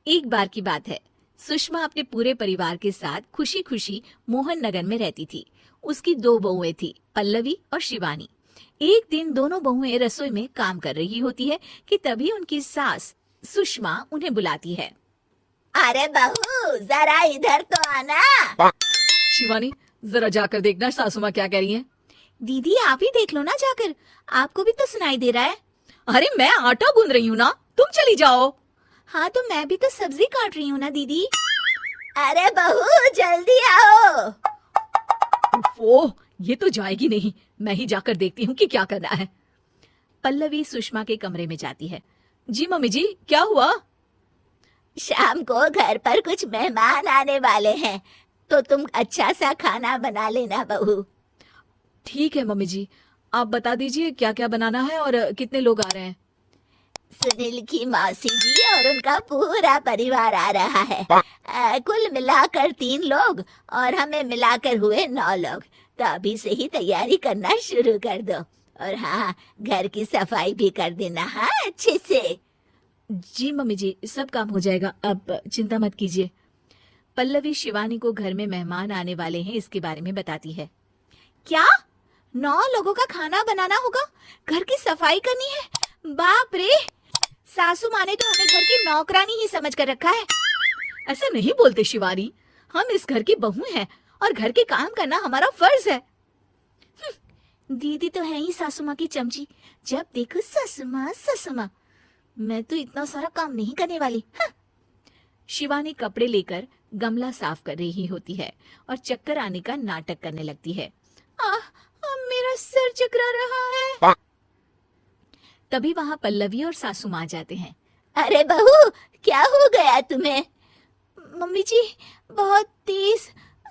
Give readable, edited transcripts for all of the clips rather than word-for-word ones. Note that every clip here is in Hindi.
एक बार की बात है। सुषमा अपने पूरे परिवार के साथ खुशी खुशी मोहन नगर में रहती थी। उसकी दो बहुएं थी, पल्लवी और शिवानी। एक दिन दोनों बहुएं रसोई में काम कर रही होती है कि तभी उनकी सास सुषमा उन्हें बुलाती है। अरे बहू, जरा इधर तो आना। शिवानी, जरा जाकर देखना सासू माँ क्या कह रही हैं। दीदी आप ही देख लो ना जाकर, आपको भी तो सुनाई दे रहा है। अरे मैं आटा गूंद रही हूँ ना, तुम चली जाओ। हाँ तो मैं भी तो सब्जी काट रही हूँ ना दीदी। अरे बहू, जल्दी आओ। ओह, ये तो जाएगी नहीं। मैं ही जाकर देखती हूँ कि क्या करना है। पल्लवी सुषमा के कमरे में जाती है। जी मम्मी जी, क्या हुआ? शाम को घर पर कुछ मेहमान आने वाले हैं, तो तुम अच्छा सा खाना बना लेना बहू। ठीक है मम्मी जी, आप बता दीजिए क्या क्या बनाना है और कितने लोग आ रहे हैं। सुनील की मौसी जी और उनका पूरा परिवार आ रहा है। कुल मिलाकर 3 लोग और हमें मिलाकर हुए 9 लोग। तो अभी से ही तैयारी करना शुरू कर दो। और हाँ, घर की सफाई भी कर देना, हाँ, अच्छे से। जी मम्मी जी, सब काम हो जाएगा, अब चिंता मत कीजिए। पल्लवी शिवानी को घर में मेहमान आने वाले हैं इसके बारे में बताती है। क्या 9 लोगों का खाना बनाना होगा, घर की सफाई करनी है? बाप रे, सासू माँ ने तो हमें घर की नौकरानी ही समझ कर रखा है। ऐसा नहीं बोलते शिवानी, हम इस घर की बहू हैं और घर के काम करना हमारा फर्ज है। दीदी तो है ही सासू माँ की चमची, जब देखो सासू माँ सासू माँ। मैं तो इतना सारा काम नहीं करने वाली। शिवानी कपड़े लेकर गमला साफ कर रही होती है और चक्कर आने का नाटक करने लगती है। मेरा सर चकरा रहा है। तभी वहां पल्लवी और सासू माँ जाते हैं। अरे बहू, क्या हो गया तुम्हें? मम्मी जी, बहुत तेज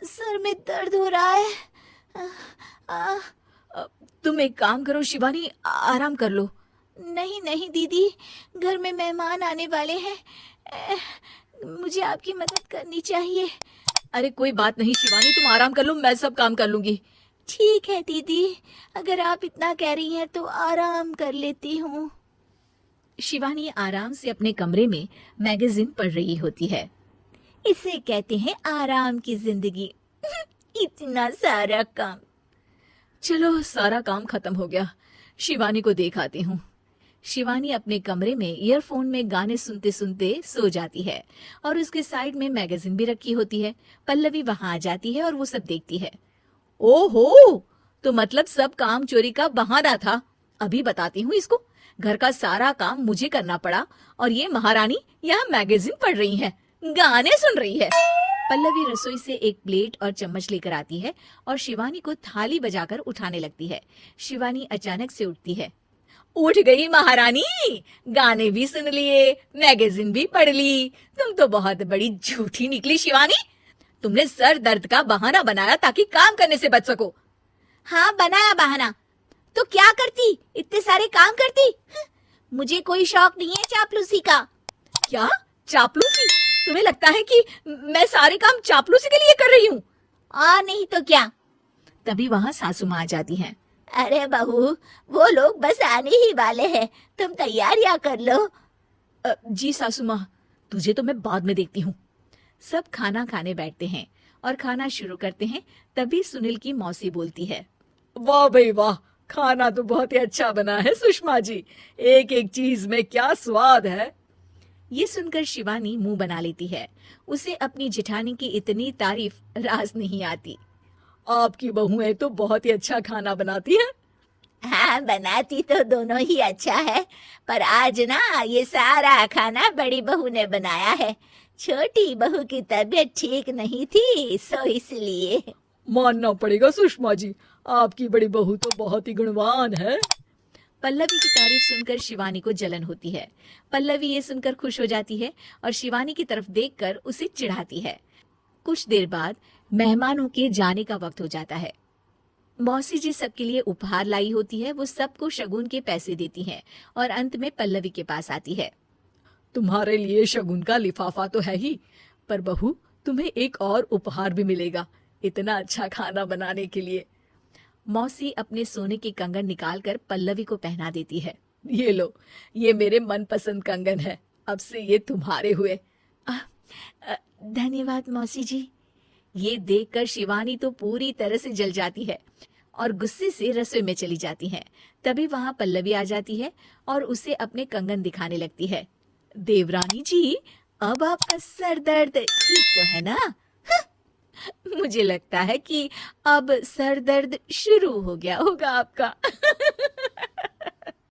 सर में दर्द हो रहा है। तुम एक काम करो शिवानी, आराम कर लो। नहीं नहीं दीदी, घर में मेहमान आने वाले हैं, मुझे आपकी मदद करनी चाहिए। अरे कोई बात नहीं शिवानी, तुम आराम कर लो, मैं सब काम कर लूंगी। ठीक है दीदी, अगर आप इतना कह रही हैं तो आराम कर लेती हूँ। शिवानी आराम से अपने कमरे में मैगजीन पढ़ रही होती है। इसे कहते हैं आराम की जिंदगी। इतना सारा काम। चलो सारा काम खत्म हो गया, शिवानी को देख आती हूँ। शिवानी अपने कमरे में ईयरफोन में गाने सुनते सुनते सो जाती है और उसके साइड में मैगजीन भी रखी होती है। पल्लवी वहां आ जाती है और वो सब देखती है। ओहो, तो मतलब सब काम चोरी का बहाना था। अभी बताती हूँ इसको। घर का सारा काम मुझे करना पड़ा और ये महारानी यहाँ मैगजीन पढ़ रही है, गाने सुन रही है। पल्लवी रसोई से एक प्लेट और चम्मच लेकर आती है और शिवानी को थाली बजाकर उठाने लगती है। शिवानी अचानक से उठती है। उठ गई महारानी, गाने भी सुन लिए, मैगजीन भी पढ़ ली। तुम तो बहुत बड़ी झूठी निकली शिवानी। तुमने सर दर्द का बहाना बनाया ताकि काम करने से बच सको। हाँ बनाया बहाना, तो क्या करती, इतने सारे काम करती। मुझे कोई शौक नहीं है चापलूसी का। क्या चापलूसी? तुम्हें लगता है कि मैं सारे काम चापलूसी के लिए कर रही हूँ? नहीं तो क्या। तभी वहाँ सासू माँ आ जाती हैं। अरे बहू, वो लोग बस आने ही वाले हैं, तुम तैयारियां कर लो। जी सासू माँ, तुझे तो मैं बाद में देखती हूँ। सब खाना खाने बैठते हैं और खाना शुरू करते हैं। तभी सुनील की मौसी बोलती है। वाह भाई वाह, खाना तो बहुत ही अच्छा बना है सुषमा जी, एक एक चीज में क्या स्वाद है। ये सुनकर शिवानी मुंह बना लेती है। उसे अपनी जेठानी की इतनी तारीफ रास नहीं आती। आपकी बहुएं तो बहुत ही अच्छा खाना बनाती हैं। हाँ, बनाती तो दोनों ही अच्छा है, पर आज ना ये सारा खाना बड़ी बहू ने बनाया है। छोटी बहू की तबीयत ठीक नहीं थी, सो इसलिए। मानना पड़ेगा सुषमा जी, आपकी बड़ी बहू तो बहुत ही गुणवान है। पल्लवी की तारीफ सुनकर शिवानी को जलन होती है। पल्लवी ये सुनकर खुश हो जाती है और शिवानी की तरफ देखकर उसे चिढ़ाती है। कुछ देर बाद मेहमानों के जाने का वक्त हो जाता है। मौसी जी सबके लिए उपहार लाई होती है। वो सबको शगुन के पैसे देती है और अंत में पल्लवी के पास आती है। तुम्हारे लिए शगुन का लिफाफा तो है ही, पर बहू तुम्हें एक और उपहार भी मिलेगा, इतना अच्छा खाना बनाने के लिए। मौसी अपने सोने के कंगन निकालकर पल्लवी को पहना देती है। ये लो, ये मेरे मनपसंद कंगन है, अब से ये तुम्हारे हुए। धन्यवाद मौसी जी। ये देखकर शिवानी तो पूरी तरह से जल जाती है और गुस्से से रसोई में चली जाती है। तभी वहां पल्लवी आ जाती है और उसे अपने कंगन दिखाने लगती है। देवरानी जी, अब आपका सर दर्द ठीक तो है ना? मुझे लगता है कि अब सर दर्द शुरू हो गया होगा आपका।